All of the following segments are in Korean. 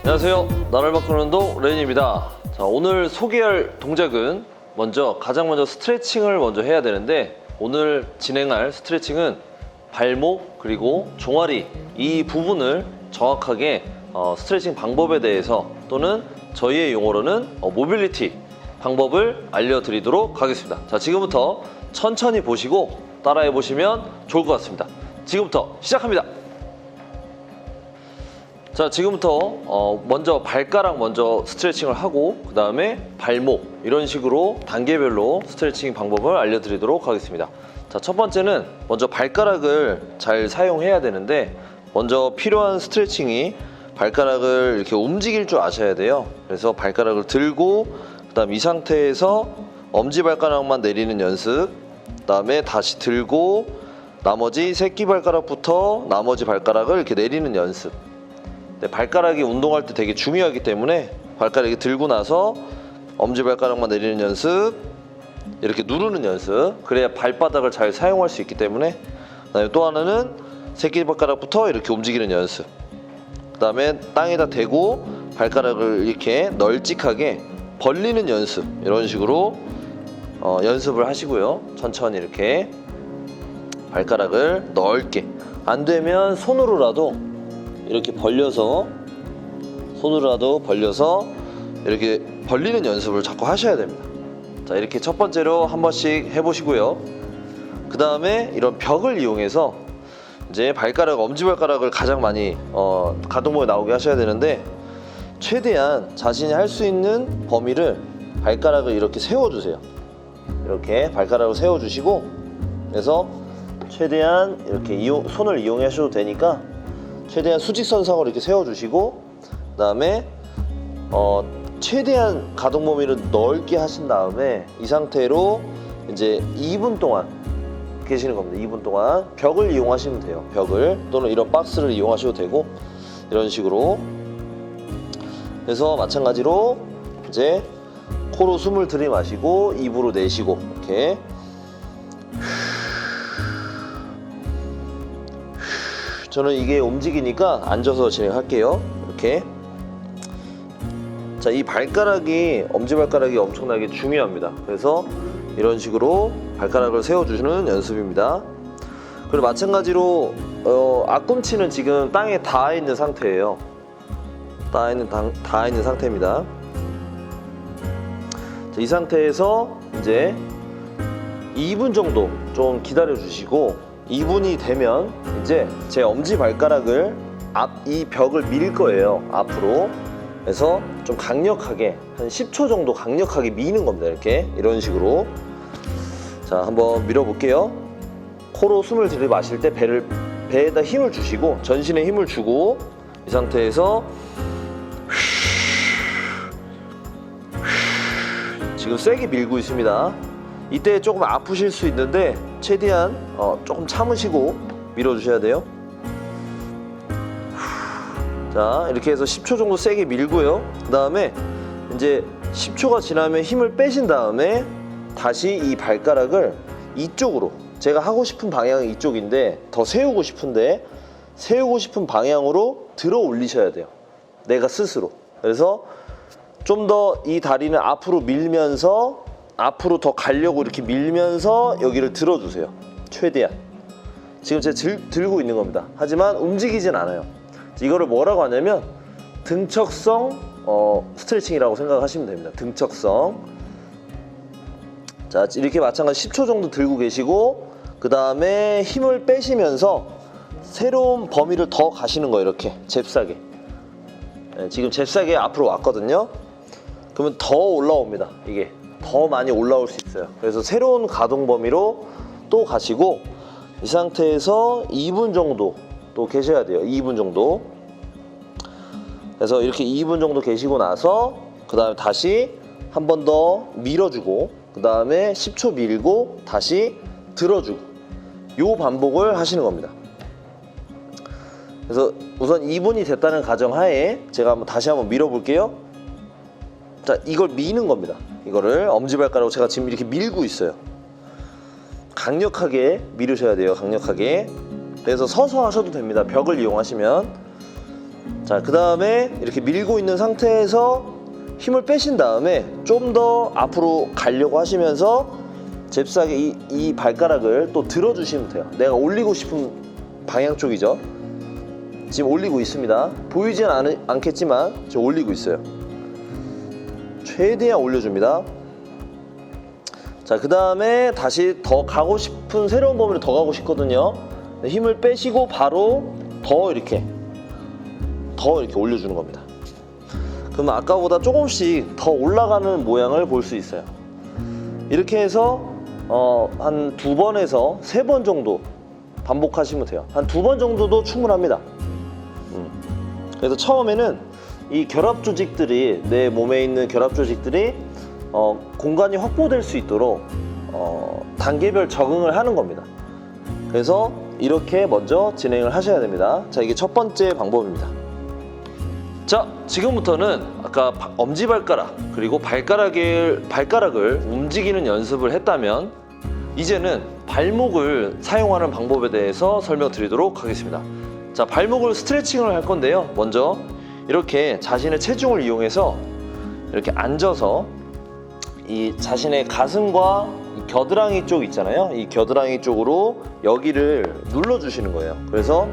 안녕하세요. 나를 바꾸는 운동 레인입니다. 자, 오늘 소개할 동작은 가장 먼저 스트레칭을 먼저 해야 되는데, 오늘 진행할 스트레칭은 발목 그리고 종아리 이 부분을 정확하게 스트레칭 방법에 대해서, 또는 저희의 용어로는 모빌리티 방법을 알려드리도록 하겠습니다. 자, 지금부터 천천히 보시고 따라해 보시면 좋을 것 같습니다. 지금부터 시작합니다. 자, 지금부터 먼저 발가락 먼저 스트레칭을 하고, 그 다음에 발목, 이런 식으로 단계별로 스트레칭 방법을 알려드리도록 하겠습니다. 자, 첫 번째는 먼저 발가락을 잘 사용해야 되는데, 먼저 필요한 스트레칭이 발가락을 이렇게 움직일 줄 아셔야 돼요. 그래서 발가락을 들고, 그 다음 이 상태에서 엄지발가락만 내리는 연습, 그 다음에 다시 들고 나머지 새끼발가락부터 나머지 발가락을 이렇게 내리는 연습. 발가락이 운동할 때 되게 중요하기 때문에 발가락이 들고 나서 엄지발가락만 내리는 연습, 이렇게 누르는 연습, 그래야 발바닥을 잘 사용할 수 있기 때문에. 그다음에 또 하나는 새끼발가락부터 이렇게 움직이는 연습, 그 다음에 땅에다 대고 발가락을 이렇게 널찍하게 벌리는 연습, 이런 식으로 연습을 하시고요. 천천히 이렇게 발가락을 넓게, 안 되면 손으로라도 이렇게 벌려서, 이렇게 벌리는 연습을 자꾸 하셔야 됩니다. 자, 이렇게 첫 번째로 한 번씩 해보시고요. 그 다음에 이런 벽을 이용해서 이제 엄지발가락을 가장 많이 가동범위 나오게 하셔야 되는데, 최대한 자신이 할 수 있는 범위를 발가락을 이렇게 세워주세요. 이렇게 발가락을 세워주시고, 그래서 최대한 이렇게 손을 이용하셔도 되니까 최대한 수직선상으로 이렇게 세워주시고, 그 다음에 최대한 가동 범위를 넓게 하신 다음에 이 상태로 이제 2분 동안 계시는 겁니다. 2분 동안 벽을 이용하시면 돼요. 벽을, 또는 이런 박스를 이용하셔도 되고, 이런 식으로. 그래서 마찬가지로 이제 코로 숨을 들이마시고 입으로 내쉬고, 이렇게 저는 이게 움직이니까 앉아서 진행할게요. 이렇게. 자, 이 엄지발가락이 엄청나게 중요합니다. 그래서 이런 식으로 발가락을 세워주는 연습입니다. 그리고 마찬가지로 앞꿈치는 지금 땅에 닿아 있는 상태예요. 닿아 있는 상태입니다. 자, 이 상태에서 이제 2분 정도 좀 기다려 주시고, 2분이 되면 이제 제 엄지발가락을 이 벽을 밀 거예요. 앞으로. 그래서 좀 강력하게, 한 10초 정도 강력하게 미는 겁니다. 이렇게, 이런 식으로. 자, 한번 밀어볼게요. 코로 숨을 들이마실 때 배에다 힘을 주시고, 전신에 힘을 주고, 이 상태에서 지금 세게 밀고 있습니다. 이때 조금 아프실 수 있는데 최대한 조금 참으시고 밀어주셔야 돼요. 자, 이렇게 해서 10초 정도 세게 밀고요. 그 다음에 이제 10초가 지나면 힘을 빼신 다음에 다시 이 발가락을 이쪽으로, 제가 하고 싶은 방향은 이쪽인데 더 세우고 싶은 방향으로 들어 올리셔야 돼요. 내가 스스로. 그래서 좀 더 이 다리는 앞으로 밀면서, 앞으로 더 가려고 이렇게 밀면서 여기를 들어주세요. 최대한. 지금 제가 들고 있는 겁니다. 하지만 움직이진 않아요. 이거를 뭐라고 하냐면 등척성 스트레칭이라고 생각하시면 됩니다. 등척성. 자, 이렇게 마찬가지 10초 정도 들고 계시고, 그 다음에 힘을 빼시면서 새로운 범위를 더 가시는 거예요. 이렇게 잽싸게. 네, 지금 잽싸게 앞으로 왔거든요. 그러면 더 올라옵니다. 이게 더 많이 올라올 수 있어요. 그래서 새로운 가동 범위로 또 가시고, 이 상태에서 2분 정도 또 계셔야 돼요. 2분 정도. 그래서 이렇게 2분 정도 계시고 나서 그 다음에 다시 한 번 더 밀어주고, 그 다음에 10초 밀고 다시 들어주고, 요 반복을 하시는 겁니다. 그래서 우선 2분이 됐다는 가정하에 제가 다시 한번 밀어볼게요. 자, 이걸 미는 겁니다. 이거를 엄지발가락으로 제가 지금 이렇게 밀고 있어요. 강력하게 밀으셔야 돼요. 강력하게. 그래서 서서 하셔도 됩니다. 벽을 이용하시면. 자, 그 다음에 이렇게 밀고 있는 상태에서 힘을 빼신 다음에 좀 더 앞으로 가려고 하시면서 잽싸게 이 발가락을 또 들어주시면 돼요. 내가 올리고 싶은 방향 쪽이죠. 지금 올리고 있습니다. 보이진 않겠지만 지금 올리고 있어요. 최대한 올려줍니다. 자, 그 다음에 다시 더 가고 싶은 새로운 범위로 더 가고 싶거든요. 힘을 빼시고 바로 더 이렇게 올려주는 겁니다. 그러면 아까보다 조금씩 더 올라가는 모양을 볼 수 있어요. 이렇게 해서 한 2번에서 3번 정도 반복하시면 돼요. 한 2번 정도도 충분합니다. 그래서 처음에는 이 결합 조직들이, 내 몸에 있는 결합 조직들이 공간이 확보될 수 있도록 단계별 적응을 하는 겁니다. 그래서 이렇게 먼저 진행을 하셔야 됩니다. 자, 이게 첫 번째 방법입니다. 자, 지금부터는 아까 엄지발가락 그리고 발가락을 움직이는 연습을 했다면 이제는 발목을 사용하는 방법에 대해서 설명드리도록 하겠습니다. 자, 발목을 스트레칭을 할 건데요. 먼저 이렇게 자신의 체중을 이용해서 이렇게 앉아서 이 자신의 가슴과 이 겨드랑이 쪽 있잖아요. 이 겨드랑이 쪽으로 여기를 눌러주시는 거예요. 그래서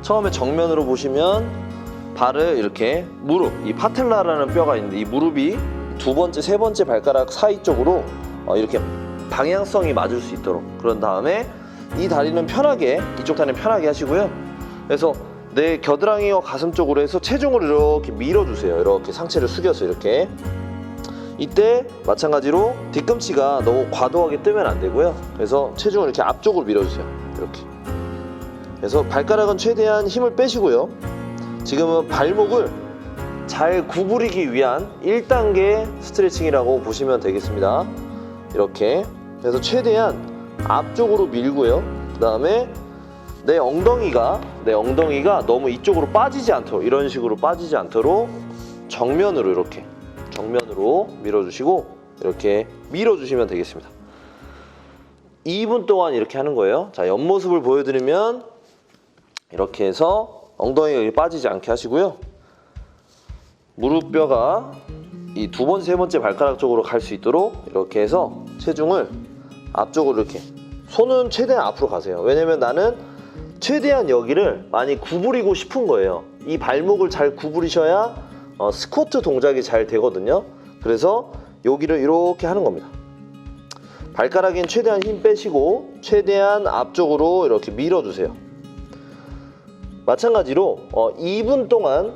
처음에 정면으로 보시면 발을 이렇게 무릎, 이 파텔라라는 뼈가 있는데 이 무릎이 2번째, 3번째 발가락 사이 쪽으로 이렇게 방향성이 맞을 수 있도록, 그런 다음에 이 다리는 편하게, 이쪽 다리는 편하게 하시고요. 그래서 내 겨드랑이와 가슴 쪽으로 해서 체중을 이렇게 밀어주세요. 이렇게 상체를 숙여서 이렇게. 이때 마찬가지로 뒤꿈치가 너무 과도하게 뜨면 안 되고요. 그래서 체중을 이렇게 앞쪽으로 밀어주세요. 이렇게. 그래서 발가락은 최대한 힘을 빼시고요. 지금은 발목을 잘 구부리기 위한 1단계 스트레칭이라고 보시면 되겠습니다. 이렇게. 그래서 최대한 앞쪽으로 밀고요. 그 다음에 내 엉덩이가 너무 이쪽으로 빠지지 않도록, 이런 식으로 빠지지 않도록 정면으로 이렇게 정면으로 밀어주시고 이렇게 밀어주시면 되겠습니다. 2분 동안 이렇게 하는 거예요. 자, 옆모습을 보여드리면 이렇게 해서 엉덩이가 여기 빠지지 않게 하시고요. 무릎뼈가 이 2번째, 3번째 발가락 쪽으로 갈 수 있도록 이렇게 해서 체중을 앞쪽으로 이렇게, 손은 최대한 앞으로 가세요. 왜냐면 나는 최대한 여기를 많이 구부리고 싶은 거예요. 이 발목을 잘 구부리셔야 스쿼트 동작이 잘 되거든요. 그래서 여기를 이렇게 하는 겁니다. 발가락엔 최대한 힘 빼시고 최대한 앞쪽으로 이렇게 밀어주세요. 마찬가지로 2분 동안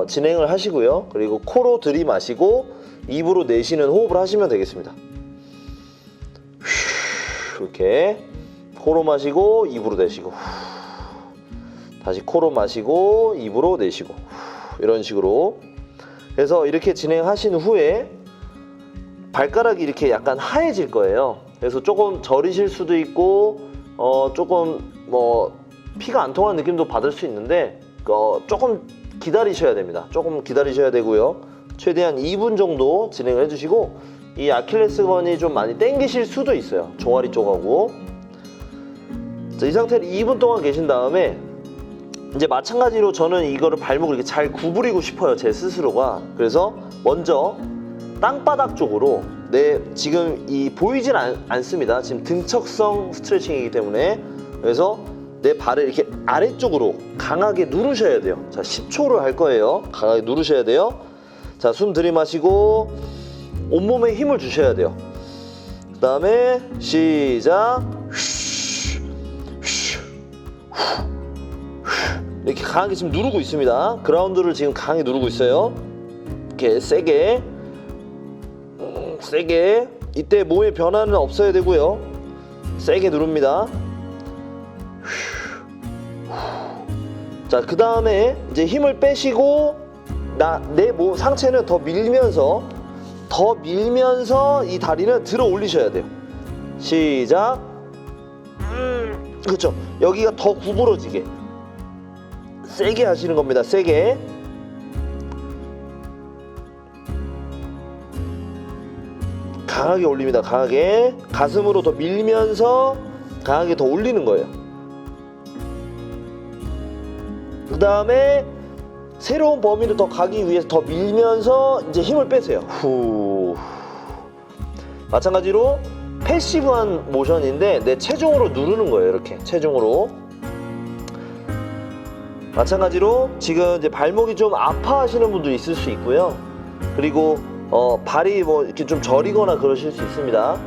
진행을 하시고요. 그리고 코로 들이마시고 입으로 내쉬는 호흡을 하시면 되겠습니다. 이렇게 코로 마시고 입으로 내쉬고, 다시 코로 마시고 입으로 내쉬고, 이런 식으로. 그래서 이렇게 진행하신 후에 발가락이 이렇게 약간 하얘질 거예요. 그래서 조금 저리실 수도 있고 조금 피가 안 통하는 느낌도 받을 수 있는데 조금 기다리셔야 됩니다. 조금 기다리셔야 되고요. 최대한 2분 정도 진행을 해주시고, 이 아킬레스건이 좀 많이 당기실 수도 있어요. 종아리 쪽하고. 자, 이 상태로 2분 동안 계신 다음에 이제 마찬가지로 저는 이거를 발목을 이렇게 잘 구부리고 싶어요. 제 스스로가. 그래서 먼저 땅바닥 쪽으로, 지금 보이진 않습니다. 지금 등척성 스트레칭이기 때문에. 그래서 내 발을 이렇게 아래쪽으로 강하게 누르셔야 돼요. 자, 10초를 할 거예요. 강하게 누르셔야 돼요. 자, 숨 들이마시고 온몸에 힘을 주셔야 돼요. 그 다음에 시작. 이렇게 강하게 지금 누르고 있습니다. 그라운드를 지금 강하게 누르고 있어요. 이렇게 세게. 이때 몸의 변화는 없어야 되고요. 세게 누릅니다. 자, 그 다음에 이제 힘을 빼시고 내 몸 상체는 더 밀면서 이 다리는 들어 올리셔야 돼요. 시작. 그렇죠. 여기가 더 구부러지게 세게 하시는 겁니다. 세게. 강하게 올립니다. 강하게. 가슴으로 더 밀면서 강하게 더 올리는 거예요. 그 다음에 새로운 범위로 더 가기 위해서 더 밀면서 이제 힘을 빼세요. 후. 마찬가지로 패시브한 모션인데 내 체중으로 누르는 거예요. 이렇게 체중으로. 마찬가지로 지금 이제 발목이 좀 아파하시는 분도 있을 수 있고요. 그리고 발이 뭐 이렇게 좀 저리거나 그러실 수 있습니다.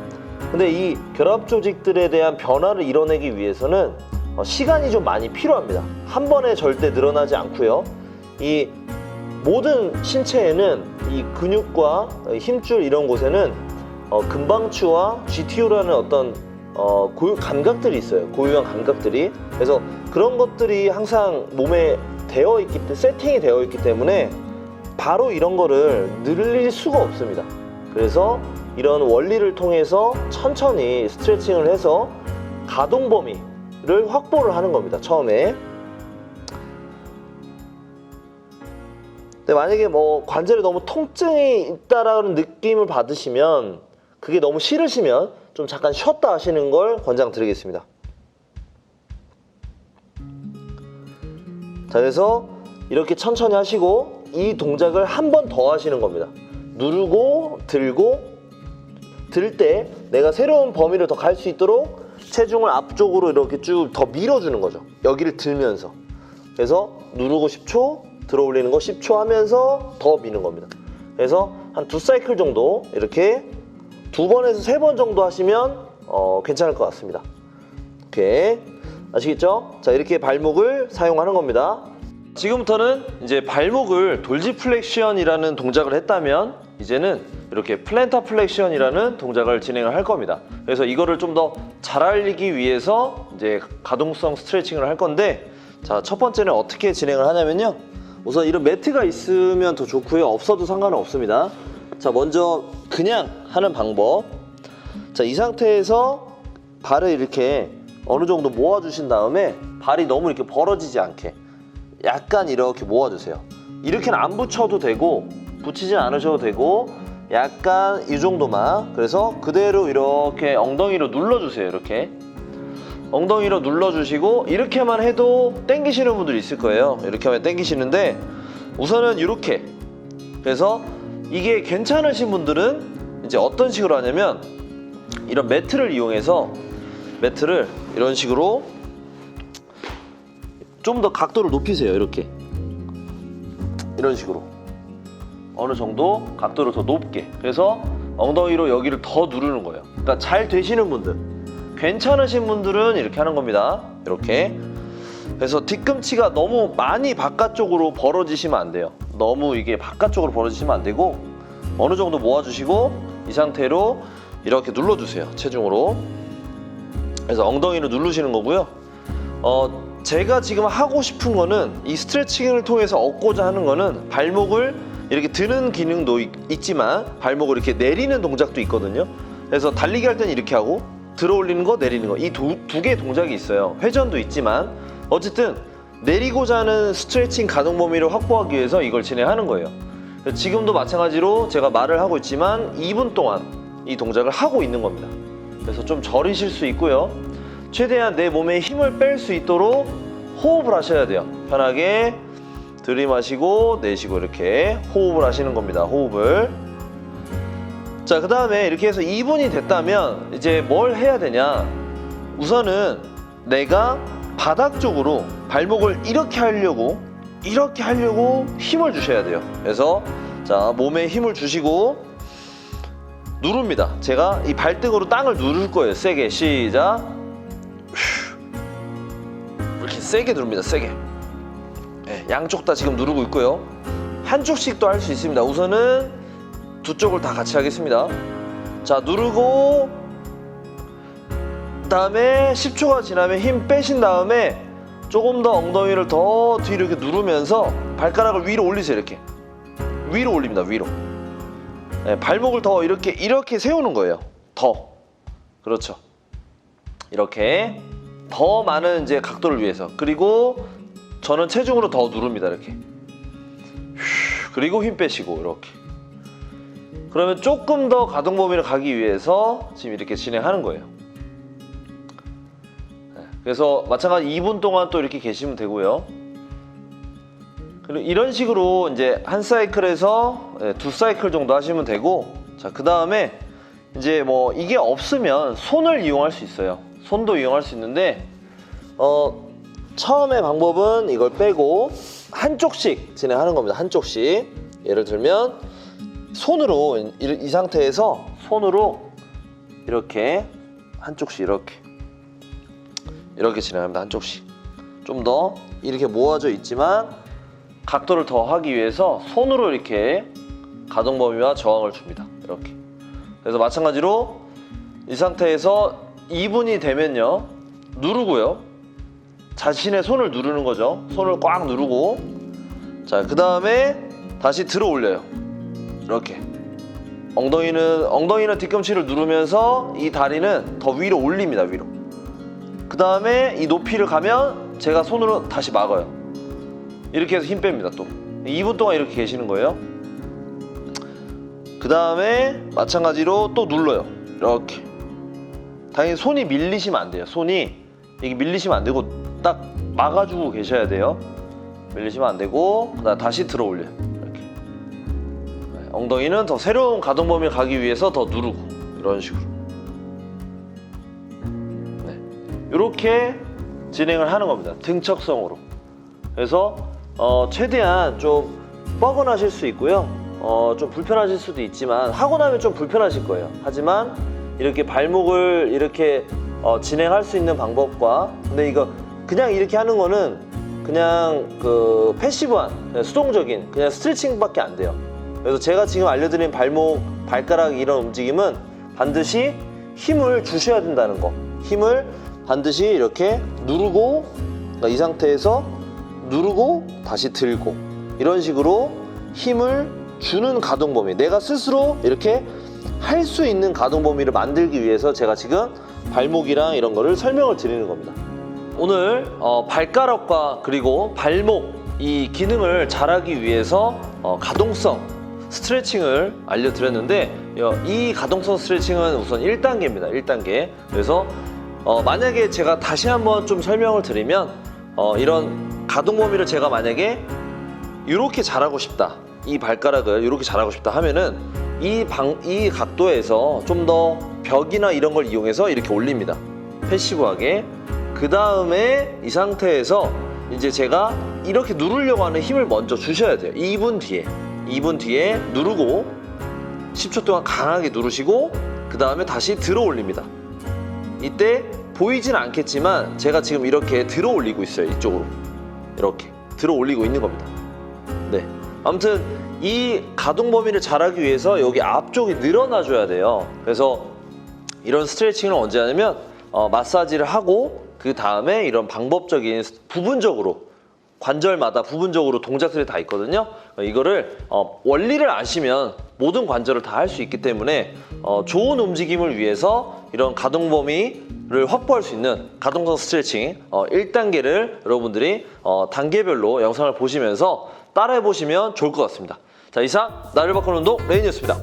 근데 이 결합 조직들에 대한 변화를 이뤄내기 위해서는 시간이 좀 많이 필요합니다. 한 번에 절대 늘어나지 않고요. 이 모든 신체에는 이 근육과 힘줄 이런 곳에는 근방추와 GTO라는 어떤 감각들이 있어요. 고유한 감각들이. 그래서 그런 것들이 항상 몸에 되어 있기 때문에, 세팅이 되어 있기 때문에 바로 이런 거를 늘릴 수가 없습니다. 그래서 이런 원리를 통해서 천천히 스트레칭을 해서 가동 범위를 확보를 하는 겁니다. 처음에. 근데 만약에 뭐 관절에 너무 통증이 있다라는 느낌을 받으시면, 그게 너무 싫으시면 좀 잠깐 쉬었다 하시는 걸 권장드리겠습니다. 자, 그래서 이렇게 천천히 하시고 이 동작을 한 번 더 하시는 겁니다. 누르고 들고, 들 때 내가 새로운 범위를 더 갈 수 있도록 체중을 앞쪽으로 이렇게 쭉 더 밀어주는 거죠. 여기를 들면서. 그래서 누르고 10초, 들어 올리는 거 10초 하면서 더 미는 겁니다. 그래서 한 2사이클 정도 이렇게 2번에서 3번 정도 하시면 괜찮을 것 같습니다. 오케이. 아시겠죠? 자, 이렇게 발목을 사용하는 겁니다. 지금부터는 이제 발목을 돌지 플렉션이라는 동작을 했다면 이제는 이렇게 플랜터 플렉션이라는 동작을 진행을 할 겁니다. 그래서 이거를 좀 더 잘 알리기 위해서 이제 가동성 스트레칭을 할 건데, 자, 첫 번째는 어떻게 진행을 하냐면요. 우선 이런 매트가 있으면 더 좋고요. 없어도 상관은 없습니다. 자, 먼저 그냥 하는 방법. 자, 이 상태에서 발을 이렇게 어느 정도 모아주신 다음에 발이 너무 이렇게 벌어지지 않게 약간 이렇게 모아주세요. 이렇게는 안 붙여도 되고 붙이진 않으셔도 되고 약간 이 정도만. 그래서 그대로 이렇게 엉덩이로 눌러주세요. 이렇게 엉덩이로 눌러주시고, 이렇게만 해도 땡기시는 분들이 있을 거예요. 이렇게 하면 땡기시는데 우선은 이렇게. 그래서 이게 괜찮으신 분들은 이제 어떤 식으로 하냐면 이런 매트를 이용해서 매트를 이런 식으로 좀 더 각도를 높이세요. 이렇게 이런 식으로 어느 정도 각도를 더 높게. 그래서 엉덩이로 여기를 더 누르는 거예요. 그러니까 잘 되시는 분들, 괜찮으신 분들은 이렇게 하는 겁니다. 이렇게. 그래서 뒤꿈치가 너무 많이 바깥쪽으로 벌어지시면 안 돼요. 너무 이게 바깥쪽으로 벌어지시면 안 되고 어느 정도 모아주시고 이 상태로 이렇게 눌러주세요. 체중으로. 그래서 엉덩이로 누르시는 거고요. 제가 지금 하고 싶은 거는 이 스트레칭을 통해서 얻고자 하는 거는 발목을 이렇게 드는 기능도 있지만 발목을 이렇게 내리는 동작도 있거든요. 그래서 달리기 할 때는 이렇게 하고 들어 올리는 거, 내리는 거, 이 두 개의 동작이 있어요. 회전도 있지만 어쨌든 내리고자 하는 스트레칭 가동 범위를 확보하기 위해서 이걸 진행하는 거예요. 지금도 마찬가지로 제가 말을 하고 있지만 2분 동안 이 동작을 하고 있는 겁니다. 그래서 좀 저리실 수 있고요. 최대한 내 몸에 힘을 뺄 수 있도록 호흡을 하셔야 돼요. 편하게 들이마시고 내쉬고 이렇게 호흡을 하시는 겁니다. 호흡을. 자, 그 다음에 이렇게 해서 2분이 됐다면 이제 뭘 해야 되냐. 우선은 내가 바닥 쪽으로 발목을 이렇게 하려고 힘을 주셔야 돼요. 그래서 자, 몸에 힘을 주시고 누릅니다. 제가 이 발등으로 땅을 누를 거예요. 세게. 시작. 이렇게 세게 누릅니다. 세게. 네, 양쪽 다 지금 누르고 있고요. 한쪽씩도 할 수 있습니다. 우선은 두 쪽을 다 같이 하겠습니다. 자, 누르고 그다음에 10초가 지나면 힘 빼신 다음에 조금 더 엉덩이를 더 뒤로 이렇게 누르면서 발가락을 위로 올리세요. 이렇게 위로 올립니다. 위로. 네, 발목을 더 이렇게 세우는 거예요. 더. 그렇죠. 이렇게 더 많은 이제 각도를 위해서. 그리고 저는 체중으로 더 누릅니다. 이렇게. 그리고 힘 빼시고 이렇게. 그러면 조금 더 가동 범위를 가기 위해서 지금 이렇게 진행하는 거예요. 그래서 마찬가지 2분 동안 또 이렇게 계시면 되고요. 그리고 이런 식으로 이제 한 사이클에서 두 사이클 정도 하시면 되고, 자, 그 다음에 이제 뭐 이게 없으면 손을 이용할 수 있어요. 손도 이용할 수 있는데, 처음에 방법은 이걸 빼고 한쪽씩 진행하는 겁니다. 한쪽씩. 예를 들면 손으로 이 상태에서 손으로 이렇게 한쪽씩 이렇게 진행합니다. 한쪽씩. 좀 더 이렇게 모아져 있지만 각도를 더 하기 위해서 손으로 이렇게 가동 범위와 저항을 줍니다. 이렇게. 그래서 마찬가지로 이 상태에서 2분이 되면요, 누르고요, 자신의 손을 누르는 거죠. 손을 꽉 누르고, 자, 그 다음에 다시 들어 올려요. 이렇게. 엉덩이는 뒤꿈치를 누르면서 이 다리는 더 위로 올립니다. 위로. 그 다음에 이 높이를 가면 제가 손으로 다시 막아요. 이렇게 해서 힘 뺍니다. 또 2분 동안 이렇게 계시는 거예요. 그 다음에 마찬가지로 또 눌러요. 이렇게. 당연히 손이 밀리시면 안 돼요. 손이 이게 밀리시면 안 되고 딱 막아주고 계셔야 돼요. 밀리시면 안 되고, 그다음 다시 들어 올려요. 이렇게. 엉덩이는 더 새로운 가동 범위를 가기 위해서 더 누르고, 이런 식으로. 네. 이렇게 진행을 하는 겁니다. 등척성으로. 그래서 최대한 좀 뻐근하실 수 있고요. 좀 불편하실 수도 있지만, 하고 나면 좀 불편하실 거예요. 하지만 이렇게 발목을 이렇게 진행할 수 있는 방법과, 근데 이거 그냥 이렇게 하는 거는 그냥 그 패시브한, 그냥 수동적인 그냥 스트레칭밖에 안 돼요. 그래서 제가 지금 알려드린 발목, 발가락 이런 움직임은 반드시 힘을 주셔야 된다는 거. 힘을 반드시 이렇게 누르고, 그러니까 이 상태에서 누르고 다시 들고, 이런 식으로 힘을 주는 가동 범위, 내가 스스로 이렇게 할 수 있는 가동 범위를 만들기 위해서 제가 지금 발목이랑 이런 거를 설명을 드리는 겁니다. 오늘 발가락과 그리고 발목 이 기능을 잘하기 위해서 가동성 스트레칭을 알려드렸는데, 이 가동성 스트레칭은 우선 1단계입니다. 1단계. 그래서 만약에 제가 다시 한번 좀 설명을 드리면, 이런 가동 범위를 제가 만약에 이렇게 잘하고 싶다, 이 발가락을 이렇게 잘하고 싶다 하면은 이 각도에서 좀 더 벽이나 이런 걸 이용해서 이렇게 올립니다. 패시브하게. 그 다음에 이 상태에서 이제 제가 이렇게 누르려고 하는 힘을 먼저 주셔야 돼요. 2분 뒤에 누르고 10초 동안 강하게 누르시고, 그 다음에 다시 들어 올립니다. 이때 보이진 않겠지만 제가 지금 이렇게 들어 올리고 있어요. 이쪽으로 이렇게 들어 올리고 있는 겁니다. 네. 아무튼 이 가동 범위를 잘하기 위해서 여기 앞쪽이 늘어나 줘야 돼요. 그래서 이런 스트레칭을 언제 하냐면 마사지를 하고, 그 다음에 이런 방법적인 부분적으로 관절마다 부분적으로 동작들이 다 있거든요. 이거를 원리를 아시면 모든 관절을 다 할 수 있기 때문에 좋은 움직임을 위해서 이런 가동 범위를 확보할 수 있는 가동성 스트레칭 1단계를 여러분들이 단계별로 영상을 보시면서 따라해 보시면 좋을 것 같습니다. 자, 이상 나를 바꾸는 운동 레인이었습니다.